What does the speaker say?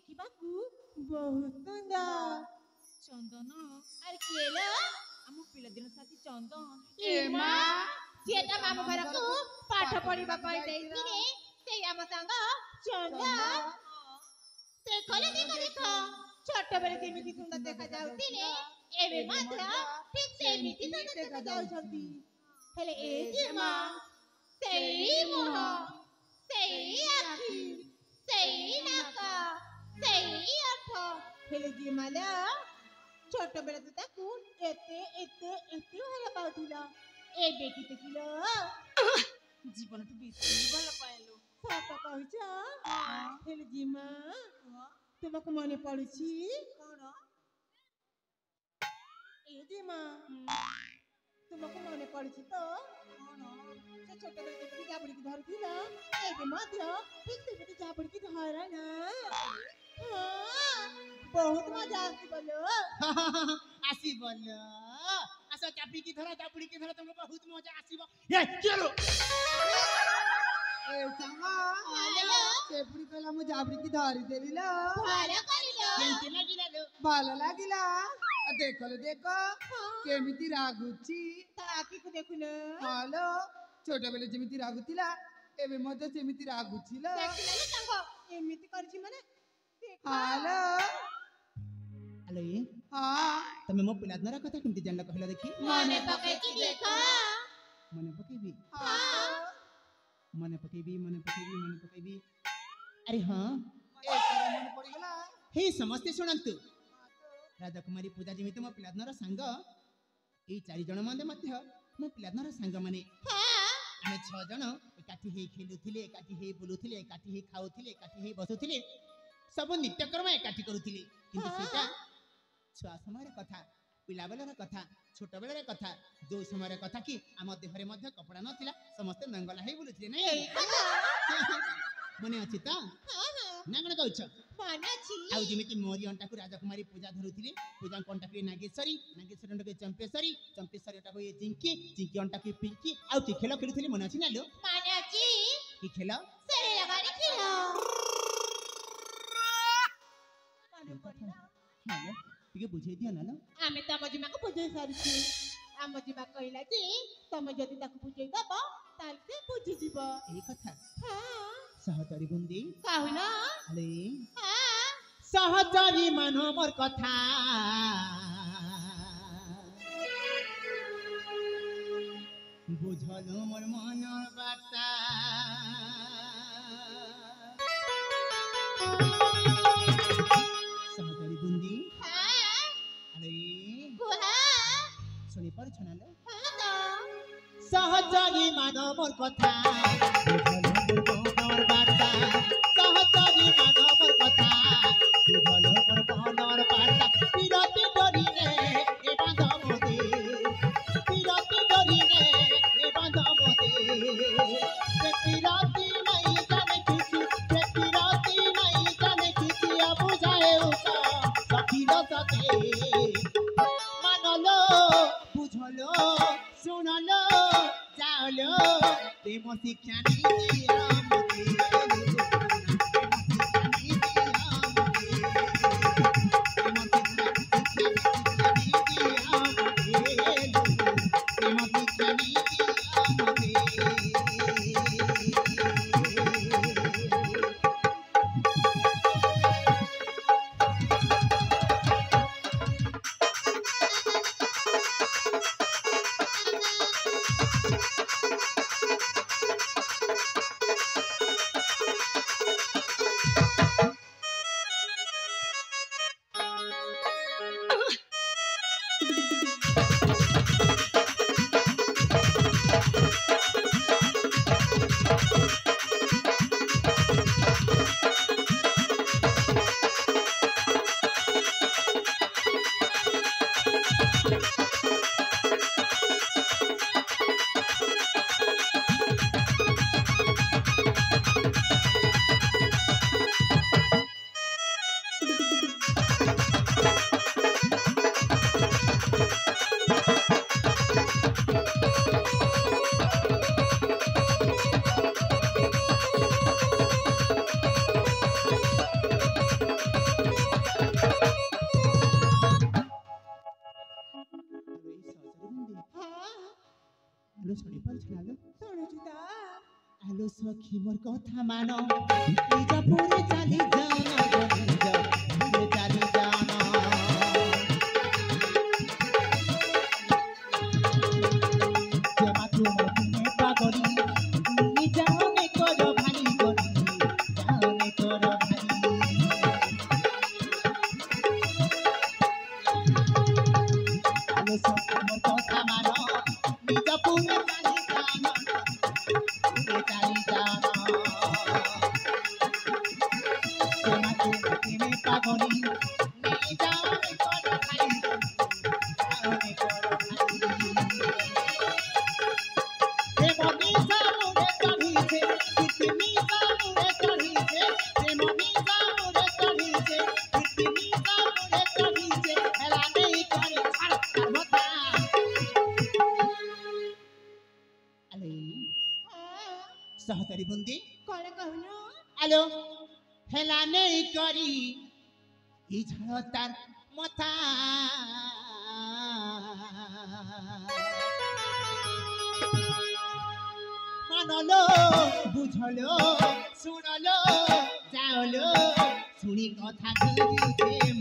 ଦେଖିବାକୁ ବହୁତ ସୁନ୍ଦର। ଚନ୍ଦନ ଆରେ କିଏ ଲୋ? ଆମ ପିଲାଦିନ ସାଥୀ ଚନ୍ଦନ। ଏ ମା ସିଏ ତା ମାମୁଁ ଘରକୁ ପାଠ ପଢିବା ପାଇଁ ଯାଇଥିଲେ। ସେଇ ଆମ ସାଙ୍ଗ ଚନ୍ଦନ। ଦେଖ ଦେଖ ଛୋଟବେଳେ ଯେମିତି ସୁନ୍ଦର ଦେଖା ଯାଉଥିଲେ ଏବେ ମଧ୍ୟ ଠିକ ସେମିତି ସୁନ୍ଦର ଦେଖା ଯାଉଛନ୍ତି। ହେଲେ ଏ ଯେ ମା ସେଇ ମୁହଁ, ସେଇ ଆଖି, ସେଇ ନାକ, ସେଇ ଓଠ। ହେଲେ ଯେ ମାଲା ଛୋଟବେଳେ ତ ତାକୁ ଏତେ ଏତେ ଏତେ ଭଲ ପାଉଥିଲ। ଏବେ କି ଦେଖିଲ ଜୀବନଠୁ ବେଶୀ ଭଲ ପାଇଲୁ। ସତ କହୁଛ। ହେଲେ ଜିମା ତୁମକୁ ମନେ ପଡୁଛି କଣ? ଏ ଜିମା ତୁମକୁ ମନେ ପଡୁଛି ତ କଣ? ସେ ଛୋଟବେଳେ ଯେମିତି ଜାବୁଡ଼ିକି ଧରୁଥିଲ ଏବେ ମଧ୍ୟ ଠିକ ସେମିତି ଜାବୁଡ଼ିକି ଧର ନା। ବହୁତ ମଜା ଆସିବ ଲୋ। ଆସିବ ଲୋ। ଆସ ଚାପିକି ଧର ଚାପୁଡ଼ିକି ଧର ତମକୁ ବହୁତ ମଜା ଆସିବ। ଏ ଚଲୋ ए सांगा चेपड़ी कहला मु जाबड़ी धरिदेली लो। ଭଲ କରିଲ। କେମିତି ଲାଗିଲା ଲୋ? ଭଲ ଲାଗିଲା। ଦେଖ ଦେଖ କେମିତି ରାଗୁଛି। ତା ଆଖିକୁ ଦେଖୁନ। ହାଲୋ ଛୋଟବେଳେ ଯେମିତି ରାଗୁଥିଲା ଏବେ ମଧ୍ୟ ସେମିତି ରାଗୁଛି ଲୋ। ଦେଖିଲ ନା ତାଙ୍କ ଏମିତି କରିଛି ମାନେ ହାଲୋ ଆଲୋ ହଁ ତମେ ମୋ ପିଲାଦିନର କଥା କେମିତି ଜାଣିଲ କହିଲ ଦେଖି? ମନେ ପକେଇକି ଦେଖ। ମନେ ପକେଇବି ହଁ ମନେ ପକେଇବି ମନେ ପକେଇବି ମନେ ପକେଇବି। ଆରେ ହଁ ମନେ ପଡିଗଲା। ହେ ସମସ୍ତେ ଶୁଣନ୍ତୁ। ରାଜକୁମାରୀ ପୂଜା ଯେମିତି ମୋ ପିଲାଦିନର ସାଙ୍ଗ, ଏଇ 4 ଜଣ ମଧ୍ୟ ମୋ ପିଲାଦିନର ସାଙ୍ଗମାନେ। ଆମେ 6 ଜଣ ଏକାଠି ହେଇ ଖେଲୁଥିଲେ, ଏକାଠି ହେଇ ବୁଲୁଥିଲେ, ଏକାଠି ହେଇ ଖାଉଥିଲେ, ଏକାଠି ହେଇ ବସୁଥିଲେ, ସବୁ ନିତ୍ୟକର୍ମ ଏକାଠି କରୁଥିଲେ। କିନ୍ତୁ ସେଇଟା ଛୁଆ ସମୟର କଥା, ପିଲାବେଳର କଥା, ଛୋଟବେଳର କଥା, ଯୋଉ ସମୟର କଥା କି ଆମ ଦେହରେ ମଧ୍ୟ କପଡ଼ା ନଥିଲା, ସମସ୍ତେ ନଙ୍ଗଲା ହେଇ ବୁଲୁଥିଲେ ନାଇଁ? ମନେ ଅଛି ତ ନା କଣ କହୁଛ? ମନେ ଅଛି। ଆଉ ଯେମିତି ମୋରି ଅଣ୍ଟାକୁ ରାଜକୁମାରୀ ପୂଜା ଧରୁଥିଲେ, ପୂଜାଙ୍କ ଅଣ୍ଟାକୁ ନାଗେଶ୍ୱରୀ, ନାଗେଶ୍ୱରୀ ଅଣ୍ଟାକୁ ଚମ୍ପେଶ୍ୱରୀ, ଚମ୍ପେଶ୍ୱରୀ ଅଣ୍ଟାକୁ ଚିଙ୍କି, ଚିଙ୍କି ଅଣ୍ଟାକୁ ପିଙ୍କି। ଆଉ କି ଖେଳ ଖେଳୁଥିଲେ ମନେ ଅଛି ନା ଲୋ? ମନେ ଅଛି। କି ଖେଳ? ସେଇ ଲଗାଡ଼ି ଖେଳ। ନାଲୋ ଟିକେ ବୁଝେଇ ଦିଅ ନାଲୋ। ଆମେ ତମ ଜିମାକୁ ବୁଝେଇ ସାରିଛୁ। ଆମ ଜିମା କହିଲା ଯେ ତମେ ଯଦି ତାକୁ ବୁଝେଇ ଦବ ତାହେଲେ ସେ ବୁଝିଯିବ। ଏଇ କଥା ହଁ ସହଚରୀ ବୁନ୍ଦି କହୁନ। ଆଲେ ହଁ ସହଚରୀ ମାନ ମୋର କଥା বুঝলো মোর মনের বার্তা সহকারী বুন্দি আরে শুনি পারছ না সহচরী মানবর কথা বুঝলো মোর মনের বার্তা সহচরী মানবর কথা বুঝলো মোর মনের বার্তা বিরতি করিলে এ বাঁধব দে বিরতি করিলে এ বাঁধব দে বিরতি নাই জানে কিছু বিরতি নাই জানে কিছু বুঝায় সখিল সাথে মানলো বুঝলো শুনলো যাওলো প্রেম শিক্ষা নিদিয়া মতে আলো শুনি পারছ না আলো ଶୁଣୁଛୁ ତ আলো সখী মোর কথা মান নিজ পুরে চালি যাও না গো, নিজ পুরে চালি যাও না জমা তোমার প্রেমে পাগলি নিজ মনে করো ভারী গরি জানে করো ভারী আলো সখী মোর কথা মান নিজ পুরে চালি যাও না পুরে চালি যাও না জমা তোমার প্রেমে পাগলি নিজ মনে করো ভারী গরি জানে করো ভারী প্রেমনি সামুরে চড়িছে কৃত্রিমি সামুরে চড়িছে প্রেমনি সামুরে চড়িছে কৃত্রিমি সামুরে চড়িছে হেলা নেই করে ছাড় মতা আলে সহকারী বন্দি କଣ କହୁନୁ আলো হেলা নেই করি এই ঝাড় তার মতা মানলো বুঝলো শুনলো যাওলো শুনি কথা গুরুছে